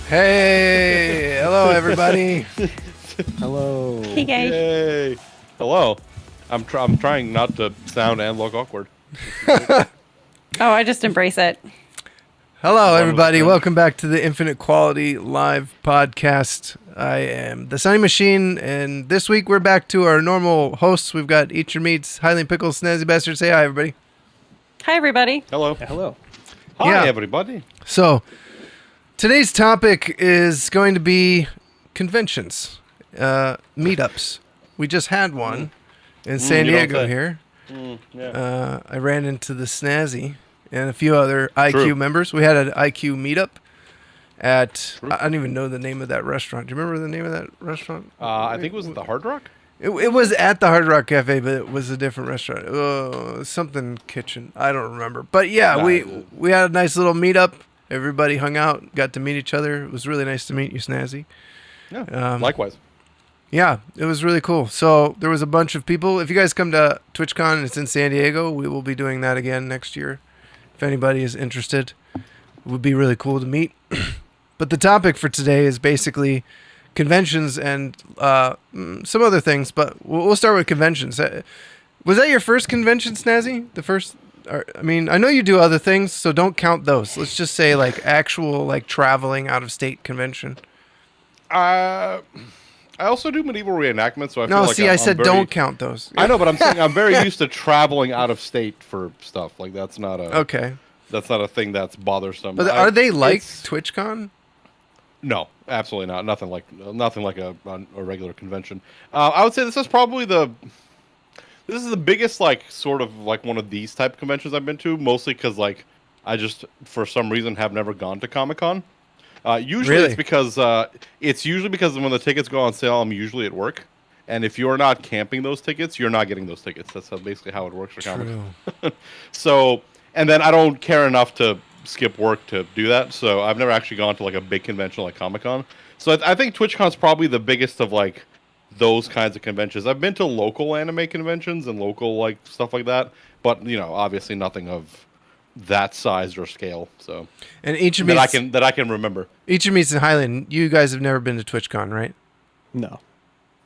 Hey, hello everybody. Hello. Hey guys. Yay. Hello. I'm trying not to sound and look awkward. Oh, I just embrace it. Hello everybody. Welcome back to the Infinite Quality Live podcast. I am the Sunny Machine, and this week we're back to our normal hosts. We've got Eat Your Meats, Highly Pickles, Snazzy Bastard. Say hi everybody. Hi everybody. Hello. Hello. Hi, Yeah. everybody. So, today's topic is going to be conventions, meetups. We just had one in San you don't Diego say. here. Yeah. I ran into the Snazzy and a few other IQ True. members. We had an IQ meetup at, True. I don't even know the name of that restaurant. Do you remember the name of that restaurant? I think it was the Hard Rock. It was at the Hard Rock Cafe, but it was a different restaurant. Something kitchen. I don't remember. But yeah, Nah, we had a nice little meetup. Everybody hung out, got to meet each other. It was really nice to meet you, Snazzy. Yeah. Likewise. Yeah, it was really cool. So there was a bunch of people. If you guys come to TwitchCon, it's in San Diego. We will be doing that again next year. If anybody is interested, it would be really cool to meet. But the topic for today is basically conventions and some other things. But we'll start with conventions. Was that your first convention, Snazzy? The first? I mean, I know you do other things, so don't count those. Let's just say like actual like traveling out of state convention. I also do medieval reenactments, so I feel No, like see, I said very, don't count those. I know, but I'm saying I'm very used to traveling out of state for stuff. Like that's not a Okay. That's not a thing that's bothersome. But are they like it's- TwitchCon? No, absolutely not. Nothing like a regular convention. I would say this is probably the biggest like sort of like one of these type of conventions I've been to. Mostly because like I just for some reason have never gone to Comic-Con. Usually Really? it's usually because when the tickets go on sale, I'm usually at work, and if you're not camping those tickets, you're not getting those tickets. That's basically how it works for Comic-Con. True. So, and then I don't care enough to skip work to do that. So I've never actually gone to like a big convention like Comic-Con. So I think TwitchCon's probably the biggest of like those kinds of conventions. I've been to local anime conventions and local like stuff like that, but you know, obviously nothing of that size or scale. So And each of that meets I can remember. each of meets in Highland. You guys have never been to TwitchCon, right? No.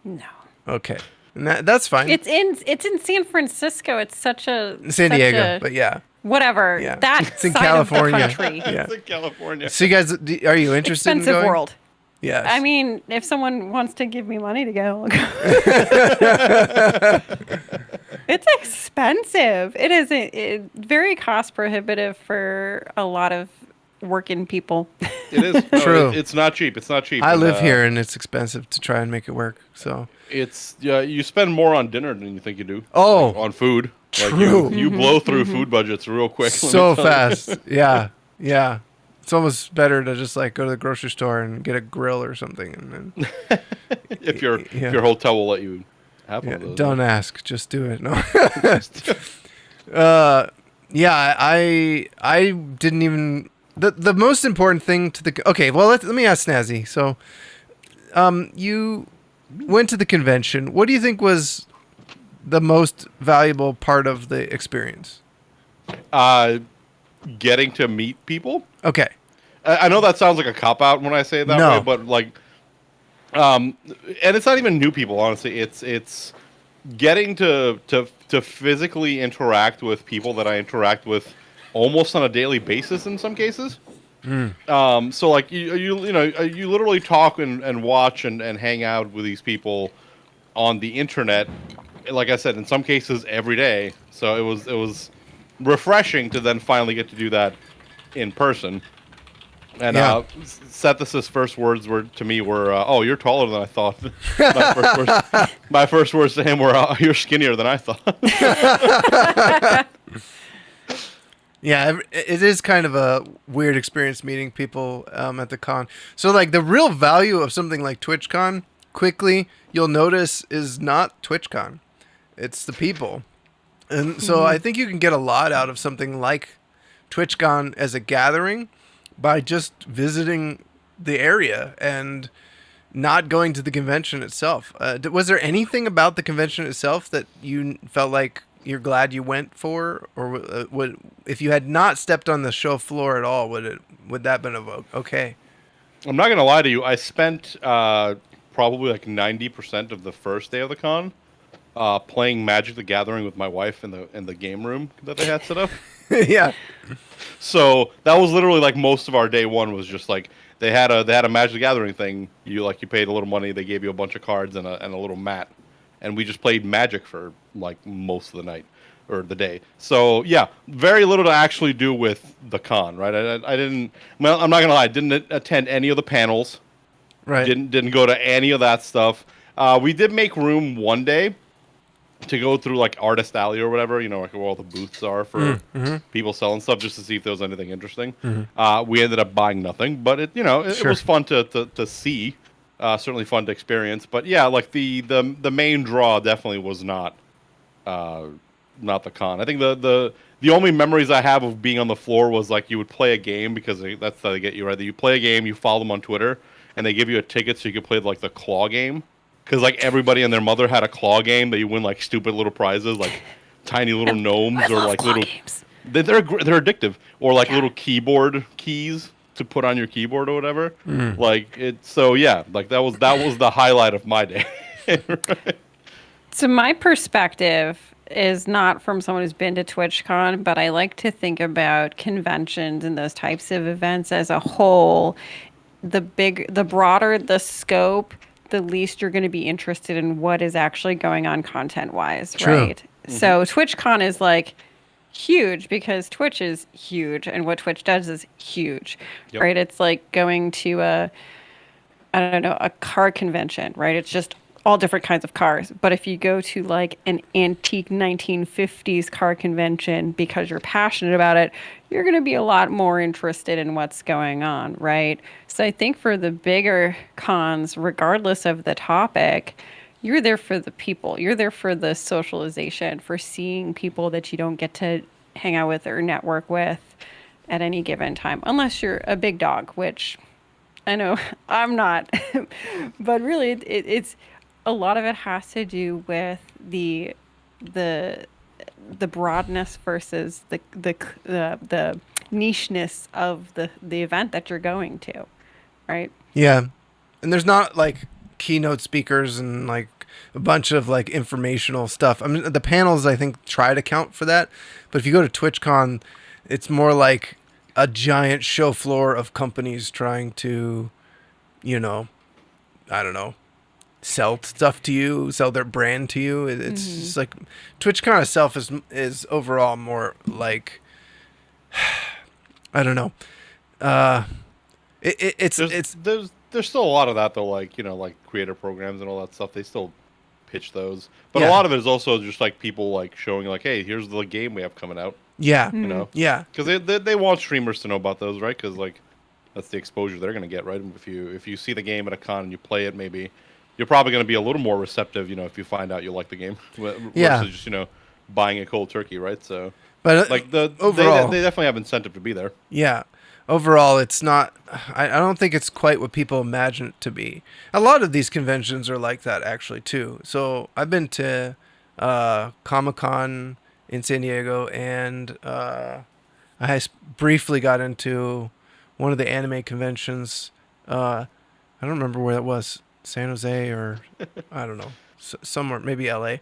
No. Okay. and that's fine. It's in San Francisco. It's such a San such Diego, a- but yeah. whatever Yeah. that It's in side California. of the country. Yeah. It's in California. So you guys, are you interested in Expensive going? world. Yes. I mean, if someone wants to give me money to go, I'll go. It's expensive. It is very cost prohibitive for a lot of working people. It is. No, True. it's not cheap. It's not cheap. I And, live here, and it's expensive to try and make it work. So It's you spend more on dinner than you think you do. Oh. Like, on food. Like True. you blow through food budgets real quick. let me so tell you. fast. Yeah, yeah. It's almost better to just like go to the grocery store and get a grill or something, and then if your Yeah. if your hotel will let you have one yeah, of those. don't ask, just do it. No. Yeah, I didn't even the most important thing to the okay. Well, let me ask Snazzy. So, you went to the convention. What do you think was the most valuable part of the experience? Getting to meet people. Okay. I know that sounds like a cop out when I say it that No. way, but like, and it's not even new people. Honestly, it's getting to physically interact with people that I interact with almost on a daily basis in some cases. So like you know you literally talk and watch and hang out with these people on the internet. Like I said, in some cases every day. So it was refreshing to then finally get to do that in person. And Yeah. Sethus's first words to me were, "Oh, you're taller than I thought." My first words to him were, "You're skinnier than I thought." Yeah, it is kind of a weird experience meeting people at the con. So, like, the real value of something like TwitchCon, quickly, you'll notice, is not TwitchCon. It's the people. And so I think you can get a lot out of something like TwitchCon as a gathering by just visiting the area and not going to the convention itself. Was there anything about the convention itself that you felt like you're glad you went for, or would if you had not stepped on the show floor at all, would that been okay? I'm not gonna lie to you. I spent probably like 90% of the first day of the con playing Magic: The Gathering with my wife in the game room that they had set up. Yeah, So that was literally like most of our day one was just like they had a Magic: The Gathering thing. You paid a little money. They gave you a bunch of cards and a little mat, and we just played Magic for like most of the night or the day. So yeah, very little to actually do with the con, right? I didn't. Well, I'm not gonna lie. I didn't attend any of the panels. right. Didn't go to any of that stuff. We did make room one day to go through like Artist Alley or whatever, like where all the booths are for people selling stuff, just to see if there was anything interesting. We ended up buying nothing, but it Sure. was fun to see. Certainly fun to experience. But yeah, like the main draw definitely was not the con. I think the only memories I have of being on the floor was like you would play a game, because that's how they get you, right? You play a game, you follow them on Twitter, and they give you a ticket so you could play like the claw game. Because like everybody and their mother had a claw game that you win like stupid little prizes, like tiny little gnomes, or like little games. they're addictive, or like little keyboard keys to put on your keyboard or whatever. Like it. So yeah, like that was the highlight of my day. So my perspective is not from someone who's been to TwitchCon, but I like to think about conventions and those types of events as a whole. The broader the scope, the least you're going to be interested in what is actually going on content-wise, True. right? So TwitchCon is like huge because Twitch is huge, and what Twitch does is huge, Yep. right? It's like going to a car convention, right? It's just all different kinds of cars. But if you go to like an antique 1950s car convention because you're passionate about it, you're going to be a lot more interested in what's going on, right? So I think for the bigger cons, regardless of the topic, you're there for the people. You're there for the socialization, for seeing people that you don't get to hang out with or network with at any given time, unless you're a big dog, which I know I'm not. But really, it's a lot of it has to do with the broadness versus the nicheness of the event that you're going to, right? Yeah, and there's not like keynote speakers and like a bunch of like informational stuff. I mean, the panels I think try to count for that, but if you go to TwitchCon, it's more like a giant show floor of companies trying to, you know, I don't know, sell stuff to you, sell their brand to you. It's just like TwitchCon itself is overall more like, I don't know. There's still a lot of that though, like like creator programs and all that stuff. They still pitch those, but a Yeah. lot of it is also just like people like showing like, hey, here's the game we have coming out. Yeah. Yeah. Because they want streamers to know about those, right? Because like that's the exposure they're gonna get, right? If you see the game at a con and you play it, maybe you're probably gonna be a little more receptive, if you find out you like the game, Yeah. versus just buying it cold turkey, right? So, But like overall, they definitely have incentive to be there. yeah. Overall, it's not. I don't think it's quite what people imagine it to be. A lot of these conventions are like that, actually, too. So I've been to Comic-Con in San Diego, and briefly got into one of the anime conventions. I don't remember where that was, San Jose or I don't know, somewhere, maybe LA.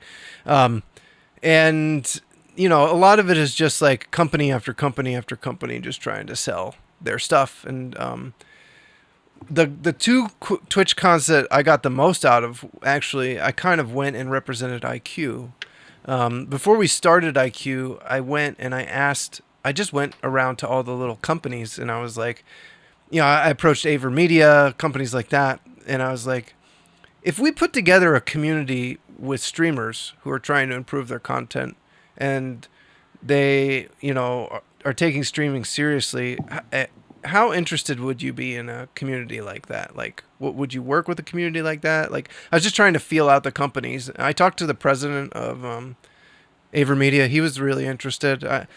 And a lot of it is just like company after company after company just trying to sell their stuff. And the two Twitch cons that I got the most out of, actually, I kind of went and represented IQ. Before we started IQ, I went and I just went around to all the little companies, and I was like, I approached Aver Media, companies like that, and I was like, if we put together a community with streamers who are trying to improve their content, and they, are taking streaming seriously, how interested would you be in a community like that? Like, would you work with a community like that? Like, I was just trying to feel out the companies. I talked to the president of Aver Media. He was really interested. I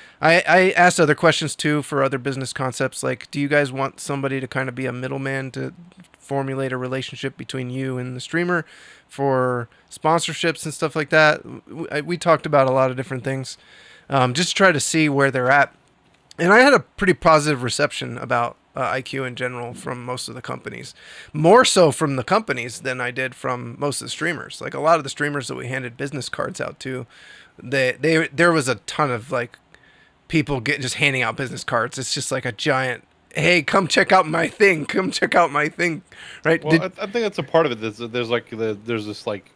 asked other questions too for other business concepts. Like, do you guys want somebody to kind of be a middleman to formulate a relationship between you and the streamer for sponsorships and stuff like that? We talked about a lot of different things, just to try to see where they're at. And I had a pretty positive reception about IQ in general from most of the companies, more so from the companies than I did from most of the streamers. Like, a lot of the streamers that we handed business cards out to, there was a ton of like people just handing out business cards. It's just like a giant, hey, come check out my thing, come check out my thing, right? Well, I think that's a part of it. There's this like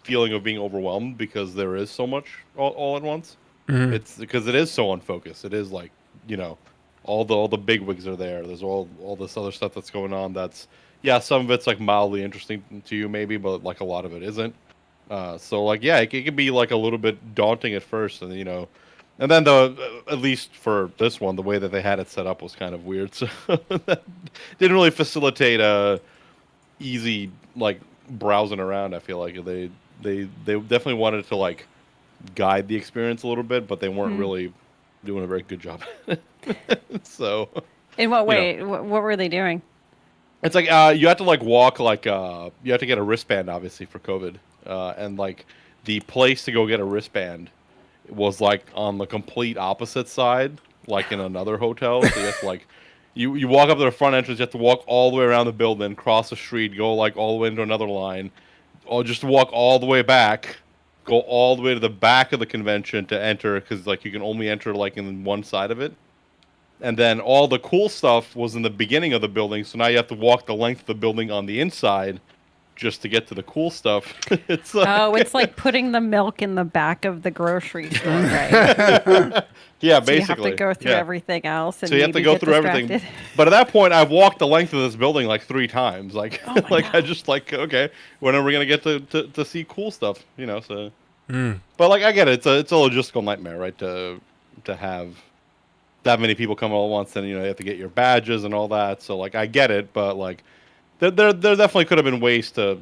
feeling of being overwhelmed because there is so much all at once. It's because it is so unfocused. It is like all the big wigs are there. There's all this other stuff that's going on. Some of it's like mildly interesting to you maybe, but like a lot of it isn't. So like it can be like a little bit daunting at first, and and then at least for this one, the way that they had it set up was kind of weird. So that didn't really facilitate easy like browsing around. I feel like they definitely wanted to like guide the experience a little bit, but they weren't really doing a very good job. So In what way? What were they doing? it's like you have to like walk like you have to get a wristband obviously for COVID, and like the place to go get a wristband was like on the complete opposite side, like in another hotel. So you have to like you walk up to the front entrance, you have to walk all the way around the building, cross the street, go like all the way into another line, or just walk all the way back, go all the way to the back of the convention to enter, because like you can only enter like in one side of it. And then all the cool stuff was in the beginning of the building, so now you have to walk the length of the building on the inside just to get to the cool stuff. It's like, It's like putting the milk in the back of the grocery store, right? yeah, So basically. you have to go through everything else, and So you have to maybe go get through distracted. everything. But at that point, I've walked the length of this building like 3 times. Like, Oh my like I God. just like, okay, when are we gonna get to see cool stuff? So. But like, I get it. It's a logistical nightmare, right? To have that many people come all at once, and you have to get your badges and all that. So like, I get it, but like, there definitely could have been ways to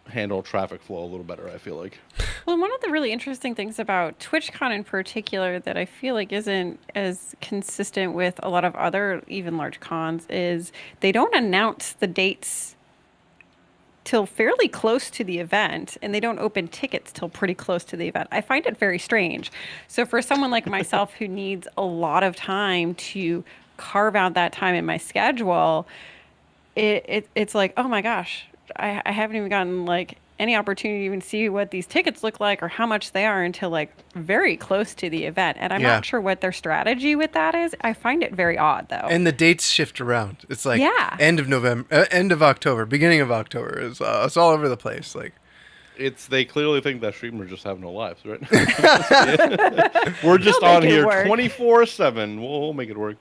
handle traffic flow a little better, I feel like. Well, one of the really interesting things about TwitchCon in particular that I feel like isn't as consistent with a lot of other even large cons is they don't announce the dates till fairly close to the event, and they don't open tickets till pretty close to the event. I find it very strange. So for someone like myself who needs a lot of time to carve out that time in my schedule, it's like, oh my gosh, I haven't even gotten like any opportunity to even see what these tickets look like or how much they are until like very close to the event. And I'm Yeah. not sure what their strategy with that is. I find it very odd though. And the dates shift around. It's like Yeah. end of November, end of October, beginning of October. It's all over the place. Like, They clearly think that streamers just have no lives, right? We're just They'll on make it here work. 24/7. We'll make it work.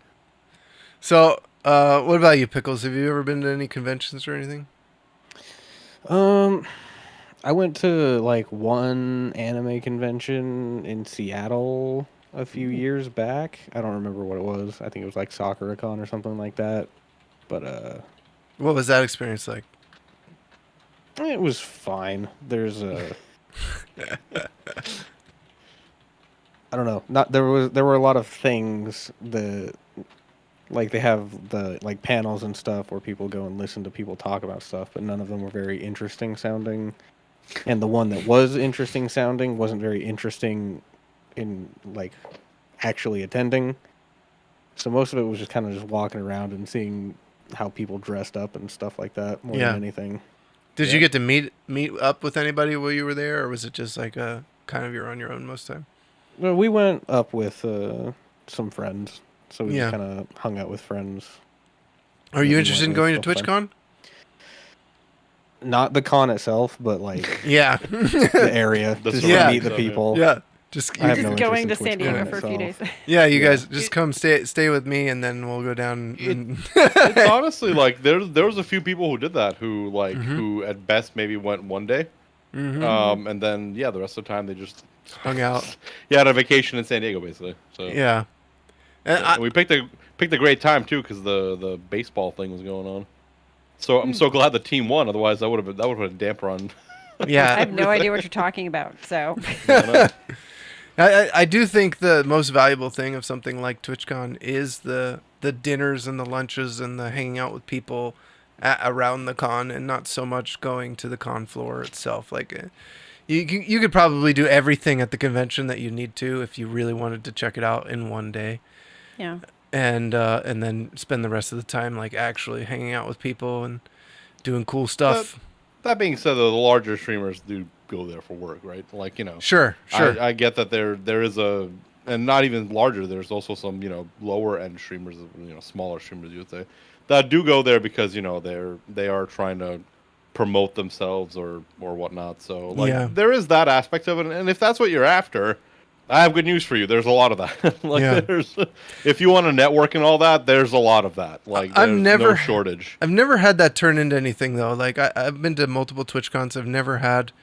so what about you, Pickles? Have you ever been to any conventions or anything? I went to like one anime convention in Seattle a few years back. I don't remember what it was. I think it was like Sakura-Con or something like that. But What was that experience like? it was fine. There's a I don't know. Not there were a lot of things that like they have the like panels and stuff where people go and listen to people talk about stuff, but none of them were very interesting sounding. And the one that was interesting sounding wasn't very interesting in like actually attending. So most of it was just kind of just walking around and seeing how people dressed up and stuff like that more Yeah. than anything. Did Yeah. you get to meet up with anybody while you were there, or was it just like a kind of you're on your own most of the time? Well, we went up with some friends, so we Yeah. just kind of hung out with friends. Are you we interested in went going with to stuff fun. TwitchCon? Not the con itself, but like Yeah. the area, The just surroundings to meet the of it. people. Yeah. Just I have Just no going to interest in San Diego TwitchCon for a few days. itself. yeah, you Yeah. guys just come stay with me, and then we'll go down. And It's honestly like there was a few people who did that who Mm-hmm. who at best maybe went one day, and then the rest of the time they just hung out. had a vacation in San Diego basically. So Yeah. And and we picked a great time too because the baseball thing was going on. So I'm so glad the team won. Otherwise, that would have put a damper on. yeah. I have no idea what you're talking about. So I do think the most valuable thing of something like TwitchCon is the dinners and the lunches and the hanging out with people around the con, and not so much going to the con floor itself. Like, you could probably do everything at the convention that you need to if you really wanted to check it out in one day, yeah. and then spend the rest of the time like actually hanging out with people and doing cool stuff. That being said, though, the larger streamers do go there for work, right? Like Sure. I get that there is and not even larger. There's also some lower end streamers, smaller streamers you would say, that do go there because they are trying to promote themselves or whatnot. So like Yeah. there is that aspect of it, and if that's what you're after, I have good news for you. There's a lot of that. Like Yeah. if you want to network and all that, there's a lot of that. Like I've there's never- no shortage. I've never had that turn into anything though. Like I've been to multiple TwitchCons. I've never had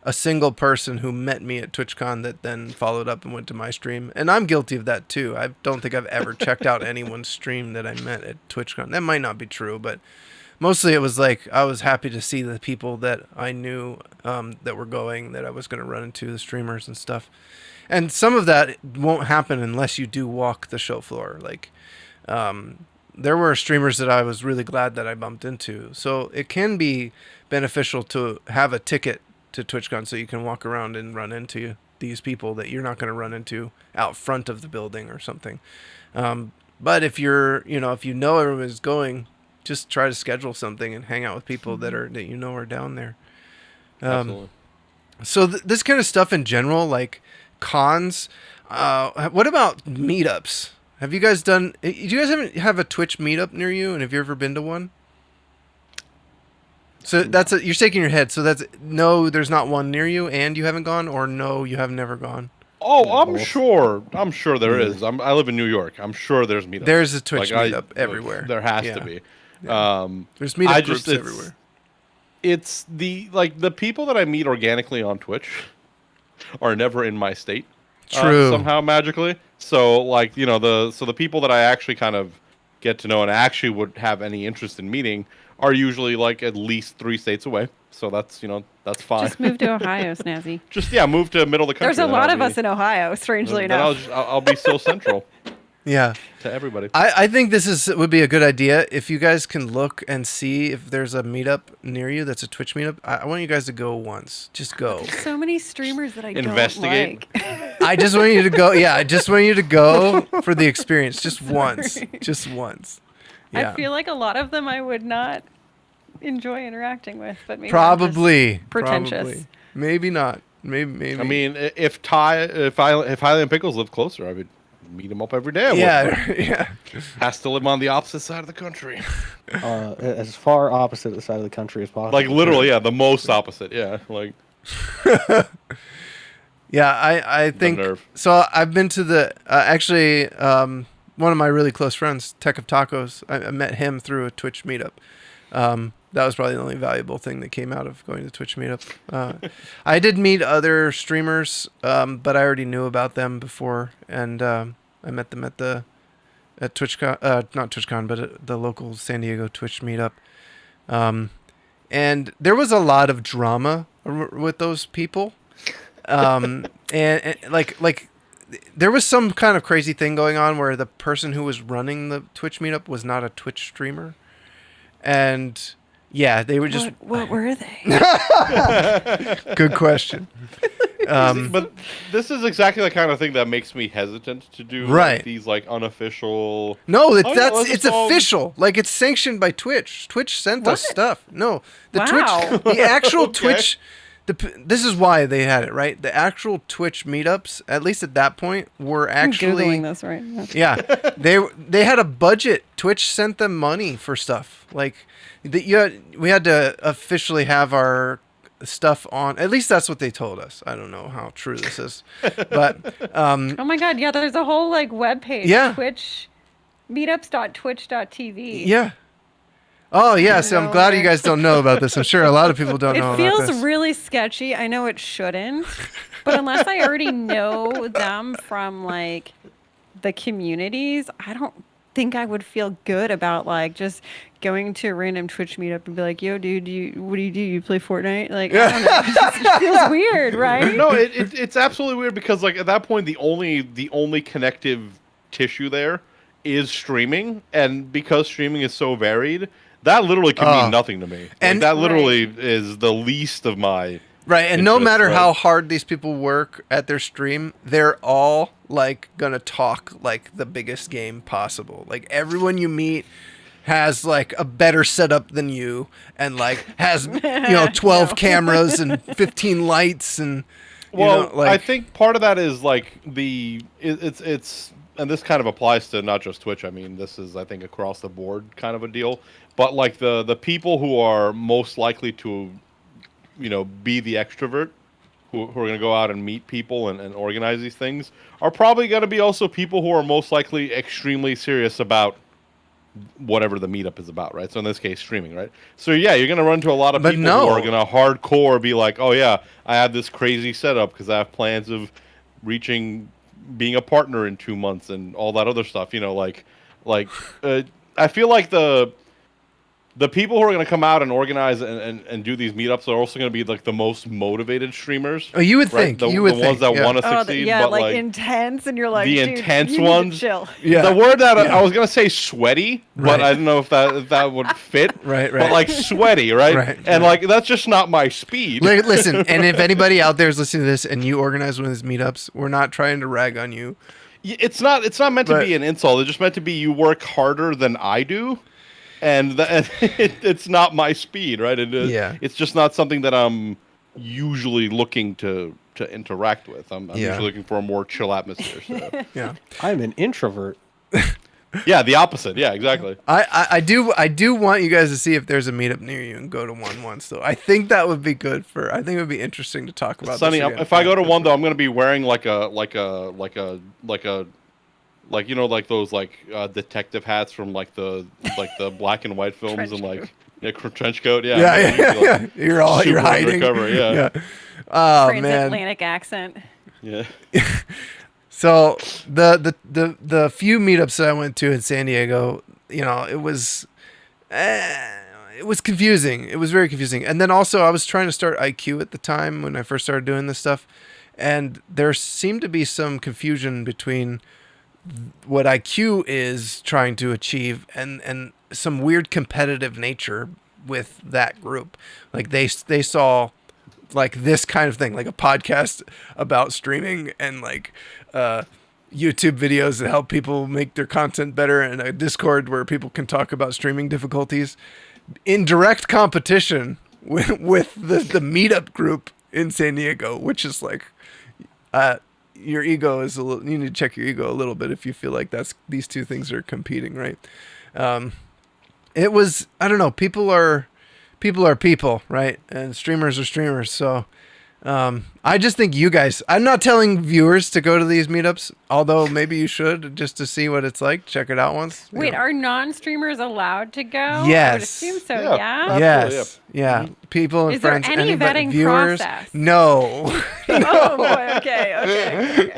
a single person who met me at TwitchCon that then followed up and went to my stream. And I'm guilty of that too. I don't think I've ever checked out anyone's stream that I met at TwitchCon. That might not be true, but mostly it was like I was happy to see the people that I knew that were going, that I was going to run into, the streamers and stuff. And some of that won't happen unless you do walk the show floor. Like, there were streamers that I was really glad that I bumped into. So it can be beneficial to have a ticket to TwitchCon so you can walk around and run into these people that you're not going to run into out front of the building or something. But if if you know everyone's going, just try to schedule something and hang out with people that are down there. Absolutely. So this kind of stuff in general, like cons. What about meetups? Have you guys done? Do you guys have a Twitch meetup near you? And have you ever been to one? So you're shaking your head. So that's no, there's not one near you, and you haven't gone, or no, you have never gone. Oh, I'm both. sure. I'm sure there is. I live in New York. I'm sure there's meetups. There's a Twitch Like, meetup everywhere. There has Yeah. to be. There's meetup I groups just- it's- everywhere. It's the people that I meet organically on Twitch are never in my state. True. Somehow magically. So like the people that I actually kind of get to know and actually would have any interest in meeting are usually like at least 3 states away. So that's that's fine. Just move to Ohio, Snazzy. Move to middle of the country. There's a then lot I'll of us in Ohio, strangely then I'll, enough. just, I'll be so central Yeah. to everybody. I think this would be a good idea if you guys can look and see if there's a meetup near you that's a Twitch meetup. I want you guys to go once. Just go. So many streamers that I Investigate. don't like. I just want you to go. Yeah, I just want you to go for the experience, just once, just once. Yeah. I feel like a lot of them I would not enjoy interacting with, but maybe I'm just Probably. pretentious. Probably. Maybe not. Maybe. I mean, if Hiley and Pickles lived closer, I would meet him up every day. I would, yeah, yeah. but has to live on the opposite side of the country. As far opposite the side of the country as possible. Like literally, yeah, the most opposite. Yeah, like Yeah, I think nerve. so. I've been to the actually one of my really close friends, Tech of Tacos. I met him through a Twitch meetup. That was probably the only valuable thing that came out of going to Twitch meetup. I did meet other streamers, but I already knew about them before, and I met them at TwitchCon, not TwitchCon, but at the local San Diego Twitch meetup. And there was a lot of drama with those people. And like there was some kind of crazy thing going on where the person who was running the Twitch meetup was not a Twitch streamer. And yeah, they were just What were they? good question. But this is exactly the kind of thing that makes me hesitant to do Right. like, these like unofficial. No, Oh, yeah, let's it's just all- official. Like it's sanctioned by Twitch. Twitch sent us What? stuff. No, the Wow. Twitch, the actual Okay. Twitch. This is why they had it right. The actual Twitch meetups, at least at that point, were I'm actually googling this right now. yeah. They had a budget. Twitch sent them money for stuff. Like we had to officially have our stuff on. At least that's what they told us. I don't know how true this is, but Oh my god, yeah, there's a whole like web page. Yeah. Twitch meetups.twitch.tv. yeah. Oh yeah, so I'm know, glad you Rick. guys don't know about this. I'm sure a lot of people don't know It about feels this. really sketchy. I know it shouldn't, but unless I already know them from like the communities, I don't think I would feel good about like just going to a random Twitch meetup and be like, "Yo, dude, what do? You play Fortnite?" Like, I don't know. It just feels weird, right? No, it's absolutely weird because like at that point the only connective tissue there is streaming, and because streaming is so varied, that literally can Oh. mean nothing to me. Like, And- that literally is the least of my. Right, and no interest, matter right? how hard these people work at their stream, they're all like gonna talk like the biggest game possible. Like everyone you meet has like a better setup than you, and like has 12 No. cameras and 15 lights, and Well, like I think part of that is like it's and this kind of applies to not just Twitch. I mean, this is I think across the board kind of a deal. But like the people who are most likely to, be the extrovert, who are going to go out and meet people and organize these things, are probably going to be also people who are most likely extremely serious about whatever the meetup is about, right? So in this case, streaming, right? So yeah, you're going to run into a lot of But people no. who are going to hardcore be like, oh yeah, I have this crazy setup because I have plans of being a partner in 2 months and all that other stuff. I feel like the people who are going to come out and organize and do these meetups are also going to be like the most motivated streamers. Oh, you would right? think. The, You would the ones think, that yeah. want to Oh, succeed, yeah, but like intense, and you're like, the dude, intense you need to ones- chill. Yeah. the word that Yeah. I was gonna say sweaty, Right. but I don't know if that would fit. Right, But right. like sweaty, right? Right, And right. like that's just not my speed. Listen, and if anybody out there is listening to this and you organize one of these meetups, we're not trying to rag on you. It's not meant to But- be an insult. It's just meant to be you work harder than I do, and it's not my speed, right? Yeah. It's just not something that I'm usually looking to interact with. I'm Yeah. usually looking for a more chill atmosphere. So. Yeah. I'm an introvert. Yeah, the opposite. Yeah, exactly. I do want you guys to see if there's a meetup near you and go to one once though. I think that would be good I think it would be interesting to talk about. Sonny, this again. if I go to one though, I'm gonna be wearing like those detective hats from like the black and white films Trench and coat. like trench coat. Yeah, yeah. You're super hiding. undercover, yeah. Oh man. Transatlantic accent. Yeah. So the few meetups that I went to in San Diego, it was confusing. It was very confusing. And then also I was trying to start IQ at the time when I first started doing this stuff, and there seemed to be some confusion between what IQ is trying to achieve and some weird competitive nature with that group. Like they saw like this kind of thing, like a podcast about streaming and like YouTube videos that help people make their content better, and a Discord where people can talk about streaming difficulties. in direct competition with the meetup group in San Diego, which is like, your ego is a little. You need to check your ego a little bit if you feel like these two things are competing, right? It was, I don't know. People are people, right? And streamers are streamers. So I just think you guys. I'm not telling viewers to go to these meetups, although maybe you should just to see what it's like. Check it out once. Wait, are non-streamers allowed to go? I would Yes. assume so. Yeah. Yeah. Yes. Yeah. People and Is there friends. any anybody, vetting viewers. process? No. Oh boy. Okay.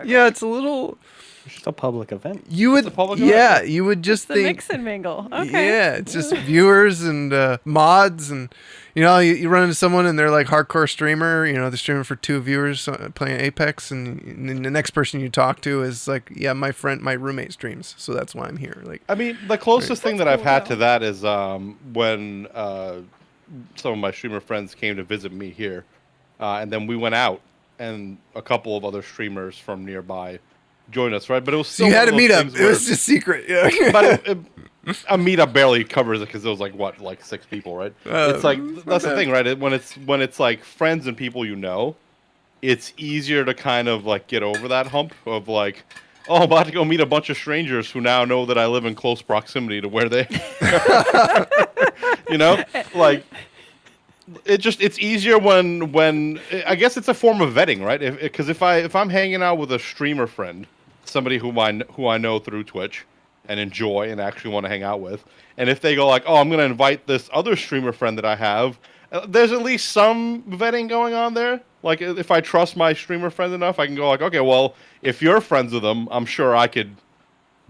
Yeah, it's a little. It's just a public event. You would. a public Yeah, event. you would just The think. mix and mingle. Okay. Yeah, it's just viewers and mods, and you run into someone and they're like hardcore streamer. They're streaming for 2 viewers playing Apex, and then the next person you talk to is like, yeah, my roommate streams, so that's why I'm here. Like, I mean, the closest thing that That's I've had cool, to that is when some of my streamer friends came to visit me here, and then we went out, and a couple of other streamers from nearby joined us, right? But it was so still you had a one of those meetup. things It where- was just secret. Yeah. but a meetup barely covers it because it was like 6 people, right? It's like that's the thing, right? When it's like friends and people it's easier to kind of like get over that hump of like, oh, I'm about to go meet a bunch of strangers who now know that I live in close proximity to where they, like. It's easier when I guess it's a form of vetting, right? Because if I'm hanging out with a streamer friend, somebody who I know through Twitch and enjoy and actually want to hang out with, and if they go like, oh, I'm gonna invite this other streamer friend that I have, there's at least some vetting going on there. Like if I trust my streamer friend enough, I can go like, okay, well, if you're friends with them, I'm sure I could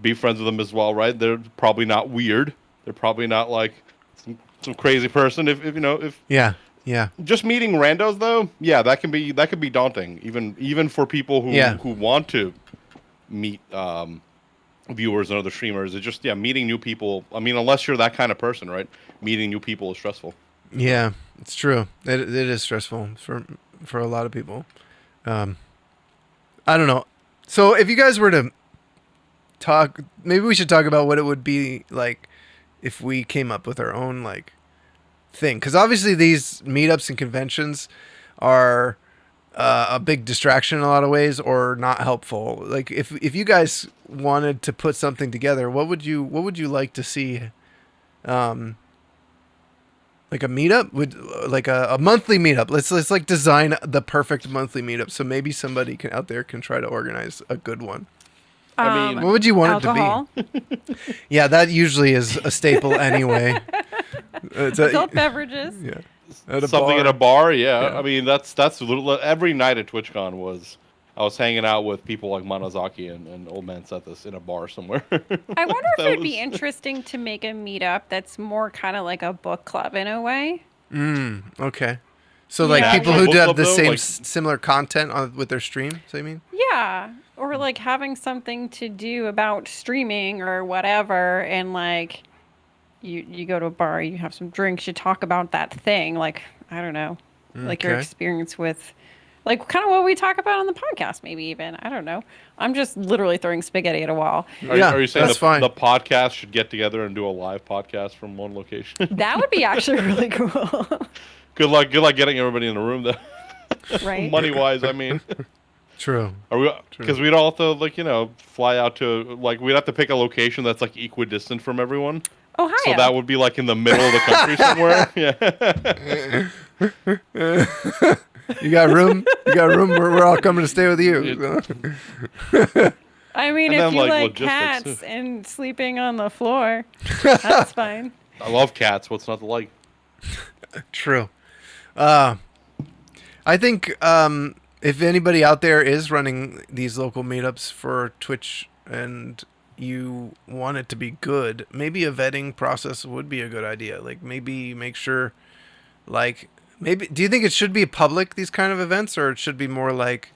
be friends with them as well, right? They're probably not weird. They're probably not like some crazy person. If Yeah. just meeting randos though, yeah, that can be daunting, even for people who want to meet viewers and other streamers. It's just meeting new people. I mean, unless you're that kind of person, right? Meeting new people is stressful. Yeah, it's true. It is stressful for a lot of people. I don't know. So if you guys were to talk, maybe we should talk about what it would be like if we came up with our own like thing, because obviously these meetups and conventions are a big distraction in a lot of ways, or not helpful. Like if you guys wanted to put something together, what would you like to see? Like a meetup, like a monthly meetup. Let's like design the perfect monthly meetup. So maybe somebody out there can try to organize a good one. I mean, What would you want alcohol, it to be? Yeah, that usually is a staple anyway. adult beverages. Yeah. At a something bar. at a bar, yeah. Yeah. I mean, that's every night at TwitchCon I was hanging out with people like Manazaki and Old Man Sethis in a bar somewhere. I wonder if That it'd be was- interesting to make a meetup that's more kind of like a book club in a way. Okay. So like Yeah. people Like who book do have club, the though, same like- similar content with their stream. So you mean? Yeah. Or like having something to do about streaming or whatever, and like you go to a bar, you have some drinks, you talk about that thing, like I don't know, like your Okay. experience with like kind of what we talk about on the podcast, maybe even. I don't know. I'm just literally throwing spaghetti at a wall. Are you saying that's fine. the podcast should get together and do a live podcast from one location? That would be actually really cool. Good luck getting everybody in the room though. Right? Money wise, I mean. True. Are we? Because we'd all have to fly out to we'd have to pick a location that's like equidistant from everyone. Ohio. So that would be like in the middle of the country somewhere. Yeah. You got room? You got room? We're all coming to stay with you. I mean, And if then, you like, like logistics. cats and sleeping on the floor, that's fine. I love cats. What's not to like? True. I think if anybody out there is running these local meetups for Twitch and you want it to be good, maybe a vetting process would be a good idea. Like maybe make sure, do you think it should be public, these kind of events, or it should be more like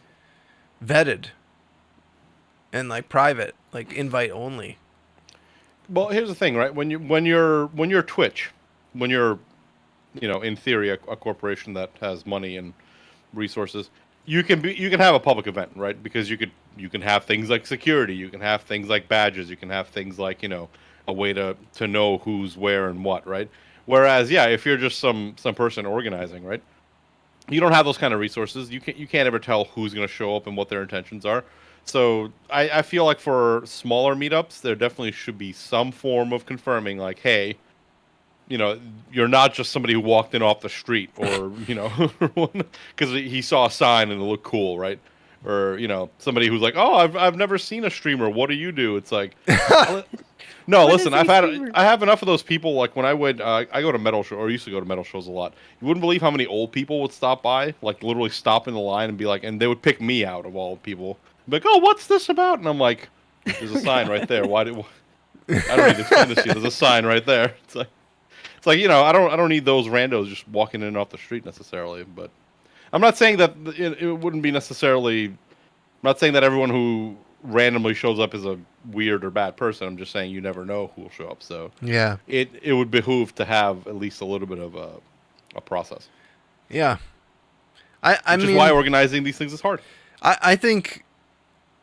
vetted and like private, like invite only? Well, here's the thing, right? When you're Twitch, when you're in theory a corporation that has money and resources, you can have a public event, right? Because you can have things like security, you can have things like badges, you can have things like a way to know who's where and what, right? Whereas, yeah, if you're just some person organizing, right, you don't have those kind of resources. You can't ever tell who's going to show up and what their intentions are. So I feel like for smaller meetups, there definitely should be some form of confirming, like, hey, you're not just somebody who walked in off the street, or because he saw a sign and it looked cool, right? Or somebody who's like, oh, I've never seen a streamer. What do you do? It's like, no, What listen, is a streamer? I have enough of those people. Like when I go to metal show, or used to go to metal shows a lot. You wouldn't believe how many old people would stop by, like literally stop in the line and be like, and they would pick me out of all people. Be like, oh, what's this about? And I'm like, there's a sign right there. Why do I don't need to explain this to you? There's a sign right there. It's like I don't need those randos just walking in and off the street necessarily. But I'm not saying that it wouldn't be necessarily. I'm not saying that everyone who randomly shows up is a weird or bad person. I'm just saying you never know who will show up. So Yeah. it would behoove to have at least a little bit of a process. Yeah. I Which mean, is why organizing these things is hard. I think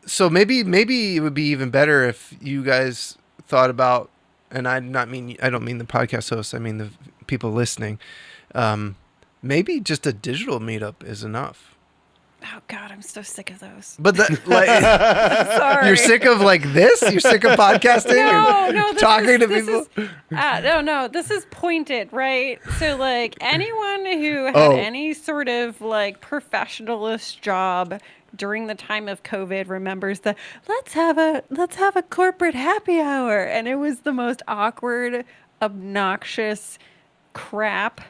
so. Maybe it would be even better if you guys thought about, and I don't mean the podcast hosts. I mean the people listening. Maybe just a digital meetup is enough. Oh God, I'm so sick of those. But Sorry. you're sick of like this. You're sick of podcasting and No, talking to people. No, this is pointed, right? So like anyone who had Oh. any sort of like professionalist job during the time of COVID remembers the let's have a corporate happy hour, and it was the most awkward, obnoxious crap.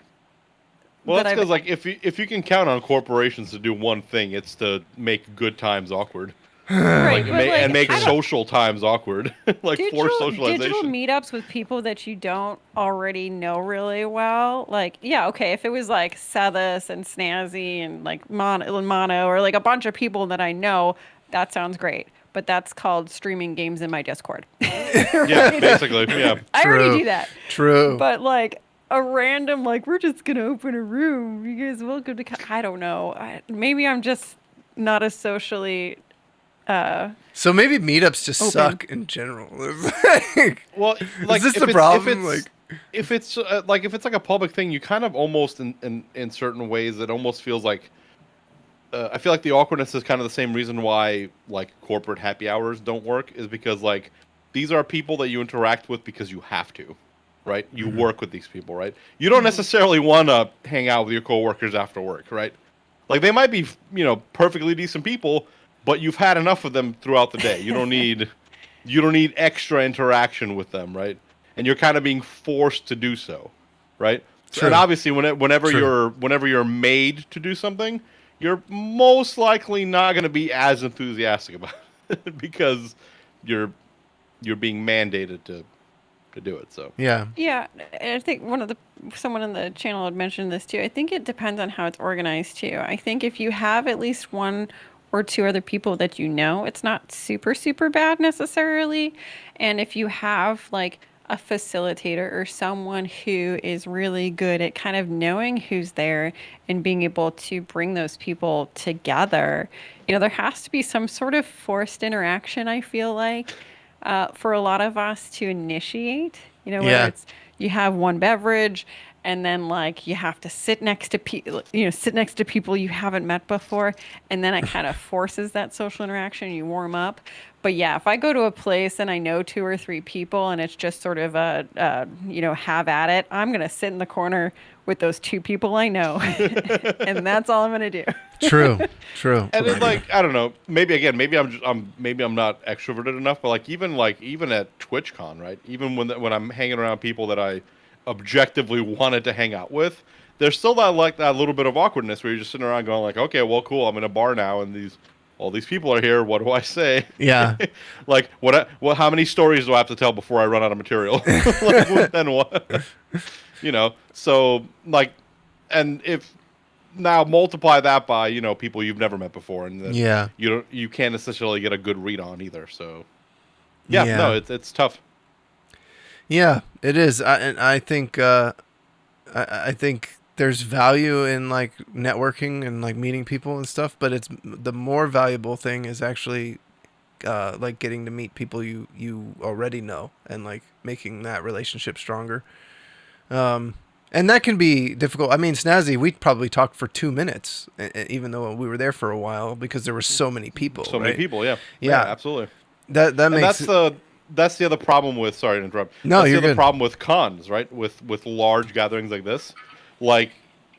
Well, that that's I've- because like if you can count on corporations to do one thing, it's to make good times awkward. Right, but, like, And make I don't- social times awkward, like forced socialization. digital meetups with people that you don't already know really well. Like, yeah, okay, if it was like Sethus and Snazzy and like Mono or like a bunch of people that I know, that sounds great. But that's called streaming games in my Discord. Yeah, basically, yeah. I True. already do that. True. But like a random, like, we're just going to open a room. You guys welcome to I don't know. Maybe I'm just not as socially So maybe meetups just Open. suck in general. Well, like, this if the it's- problem? if it's like a public thing, you kind of almost in certain ways it almost feels like I feel like the awkwardness is kind of the same reason why like corporate happy hours don't work, is because like these are people that you interact with because you have to, right? You work with these people, right? You don't necessarily want to hang out with your coworkers after work, right? Like they might be, perfectly decent people, but you've had enough of them throughout the day. You don't need extra interaction with them, right? And you're kind of being forced to do so, right? True. And obviously, whenever True. you're made to do something, you're most likely not going to be as enthusiastic about it because you're being mandated to do it. So Yeah. Yeah, and I think someone in the channel had mentioned this too. I think it depends on how it's organized too. I think if you have at least one or two other people that you know, it's not super, super bad necessarily. And if you have like a facilitator or someone who is really good at kind of knowing who's there and being able to bring those people together, there has to be some sort of forced interaction, I feel like, for a lot of us to initiate, whether Yeah. it's you have one beverage and then like you have to sit next to people you haven't met before, and then it kind of forces that social interaction. You warm up. But yeah, if I go to a place and I know two or three people and it's just sort of have at it, I'm going to sit in the corner with those two people I know. And that's all I'm going to do. True. and it's like, I don't know, maybe I'm not extroverted enough, but like even at TwitchCon, right? Even when I'm hanging around people that I objectively wanted to hang out with, there's still that little bit of awkwardness where you're just sitting around going like, okay, well, cool, I'm in a bar now and all these people are here. What do I say? Yeah. Like how many stories do I have to tell before I run out of material? Like, then what? So like, and if now multiply that by people you've never met before, and then Yeah. you can't necessarily get a good read on either. So yeah. Yeah. No, it's tough. Yeah, it is. I think I think there's value in like networking and like meeting people and stuff, but it's the more valuable thing is actually like getting to meet people you already know and like making that relationship stronger. And that can be difficult. I mean, Snazzy, we probably talked for 2 minutes, even though we were there for a while because there were so many people. So right? many people, yeah. Yeah. Absolutely. That And makes that's the other problem with, sorry to interrupt. No, that's you're the other good. problem with cons, right? With large gatherings like this. Like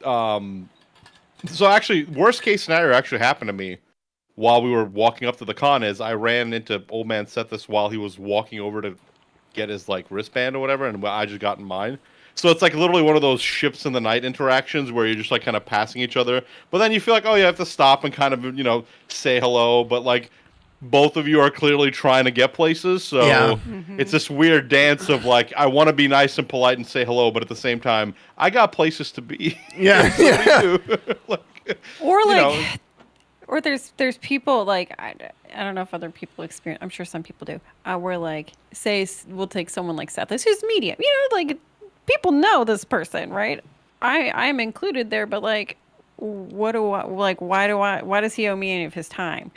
so actually worst case scenario actually happened to me while we were walking up to the con is I ran into old man Sethis while he was walking over to get his like wristband or whatever, and I just got in mine. So it's like literally one of those ships in the night interactions where you're just like kind of passing each other, but then you feel like, oh, you have to stop and kind of say hello, but like both of you are clearly trying to get places, so Yeah. it's this weird dance of like I want to be nice and polite and say hello, but at the same time I got places to be. Yeah. So do you. Like, Or you like, know, or there's people like I don't know if other people experience. I'm sure some people do. Where like say we'll take someone like Seth, this who's medium. Like people know this person, right? I'm included there, but like, what do I like? Why does he owe me any of his time?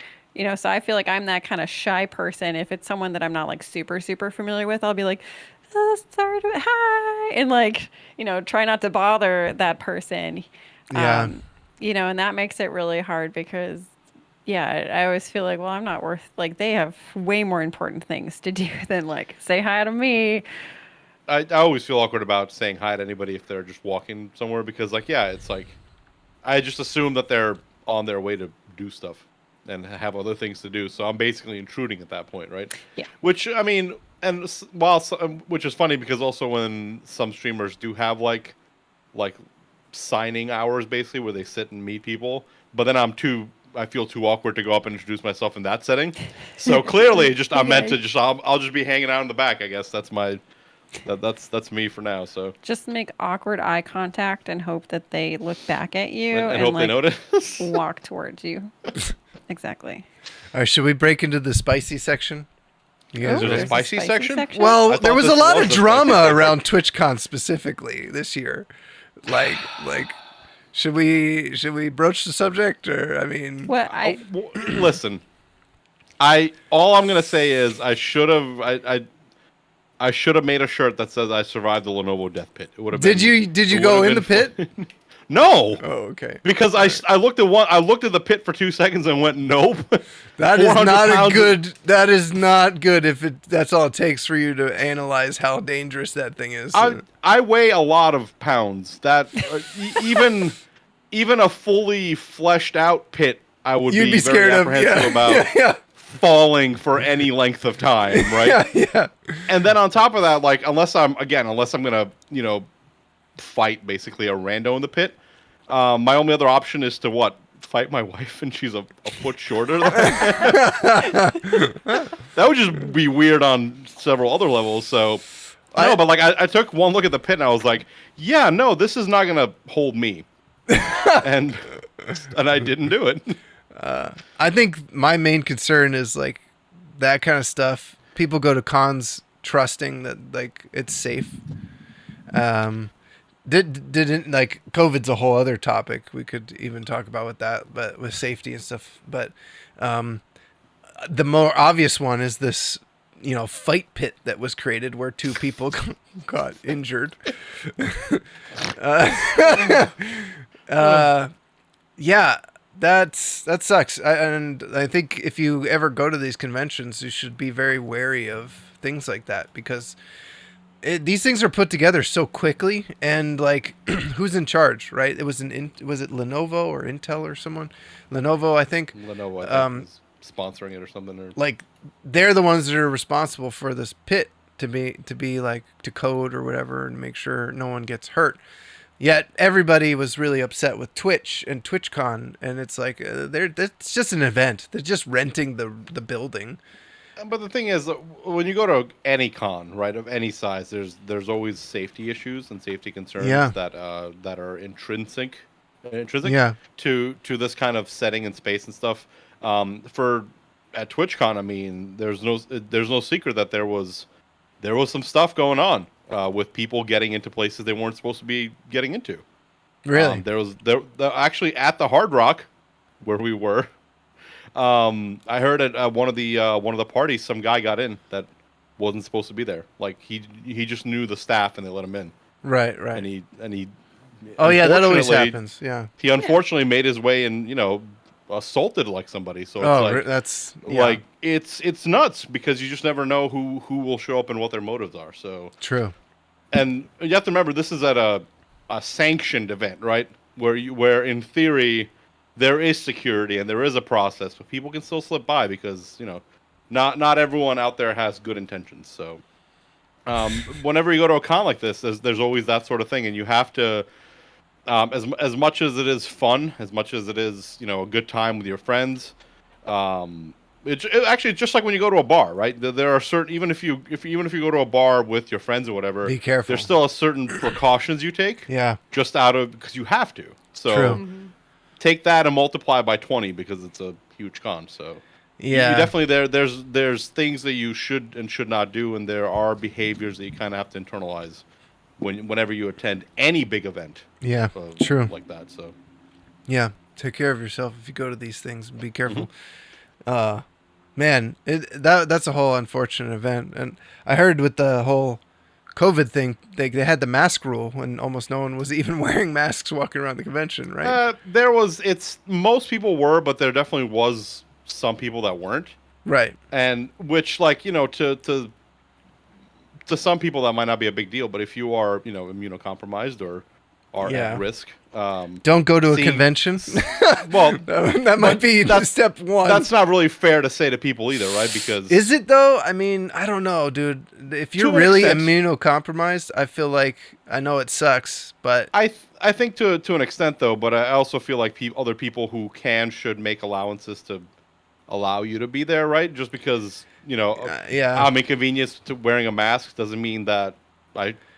So I feel like I'm that kind of shy person. If it's someone that I'm not like super familiar with, I'll be like, oh, sorry, hi, and like try not to bother that person. Yeah. And that makes it really hard because, yeah, I always feel like, well, I'm not worth, like, they have way more important things to do than, like, say hi to me. I always feel awkward about saying hi to anybody if they're just walking somewhere because, like, yeah, it's like I just assume that they're on their way to do stuff and have other things to do. So I'm basically intruding at that point, right? Yeah. Which I mean, and which is funny because also when some streamers do have like signing hours basically where they sit and meet people, but then I feel too awkward to go up and introduce myself in that setting. So clearly, just I'm meant to just I'll just be hanging out in the back. I guess that's that's me for now. So Just make awkward eye contact and hope that they look back at you and hope they like, notice. walk towards you. Exactly. All right, should we break into the spicy section? You guys Ooh, There's a ready? spicy section? Well, I there thought was a this lot was of a drama spicy around TwitchCon specifically this year. Like, should we broach the subject or I mean, What Listen, all I'm gonna say is I should have made a shirt that says I survived the Lenovo death pit. It would have. Did you it go would in the have pit? been No, Oh, okay. because I looked at the pit for 2 seconds and went nope. That is 400 not a pounds good. That is not good. If that's all it takes for you to analyze how dangerous that thing is. I weigh a lot of pounds. That even a fully fleshed out pit, I would You'd be very scared of. apprehensive Yeah, about yeah, falling for any length of time, right? yeah. And then on top of that, like unless I'm gonna fight basically a rando in the pit, my only other option is to fight my wife, and she's a foot shorter. That would just be weird on several other levels. So no, but like I took one look at the pit and I was like, yeah, no, this is not gonna hold me, and I didn't do it. I think my main concern is like that kind of stuff. People go to cons trusting that like it's safe. Didn't like COVID's a whole other topic. We could even talk about with that, but with safety and stuff. But the more obvious one is this, fight pit that was created where two people got injured. Yeah, that sucks. And I think if you ever go to these conventions, you should be very wary of things like that because these things are put together so quickly, and like, who's in charge, right? It was was it Lenovo or Intel or someone? Lenovo, I think. Lenovo, I think, is sponsoring it or something. Or like, they're the ones that are responsible for this pit to be like to code or whatever and make sure no one gets hurt. Yet everybody was really upset with Twitch and TwitchCon, and it's like it's just an event. They're just renting the building. But the thing is, when you go to any con, right, of any size, there's always safety issues and safety concerns that are intrinsic Yeah. to this kind of setting and space and stuff. At TwitchCon, I mean, there's no secret that there was some stuff going on with people getting into places they weren't supposed to be getting into. Really? There actually at the Hard Rock where we were. I heard at one of the parties, some guy got in that wasn't supposed to be there. Like he just knew the staff and they let him in, Right. and Right. he Oh yeah, that always unfortunately happens. Yeah. he unfortunately made his way and assaulted like somebody. So it's Oh, like that's like it's nuts because you just never know who will show up and what their motives are. So true. and you have to remember this is at a sanctioned event, right? Where in theory there is security and there is a process, but people can still slip by because not everyone out there has good intentions. So whenever you go to a con like this, there's always that sort of thing, and you have to as much as it is fun, as much as it is a good time with your friends. Actually it's just like when you go to a bar, right? There are certain even if you go to a bar with your friends or whatever, Be careful. there's still a certain precautions you take. Yeah. Just out of because you have to. So True. take that and multiply by 20 because it's a huge con. So Yeah. you definitely there's things that you should and should not do, and there are behaviors that you kind of have to internalize whenever you attend any big event. Yeah. True. Like that. So Yeah. Take care of yourself if you go to these things. Be careful. Mm-hmm. Man, that's a whole unfortunate event. And I heard with the whole COVID thing, they had the mask rule and almost no one was even wearing masks walking around the convention, right? Most people were, but there definitely was some people that weren't. Right. And which to some people that might not be a big deal, but if you are, immunocompromised or are at risk, don't go to a convention. Well, that might be step one. That's not really fair to say to people either, right? Because is it though? I mean, I don't know, dude. If you're really immunocompromised, I feel like I know it sucks, but I think to an extent though. But I also feel like other people who should make allowances to allow you to be there, right? Just because I'm inconvenienced to wearing a mask doesn't mean that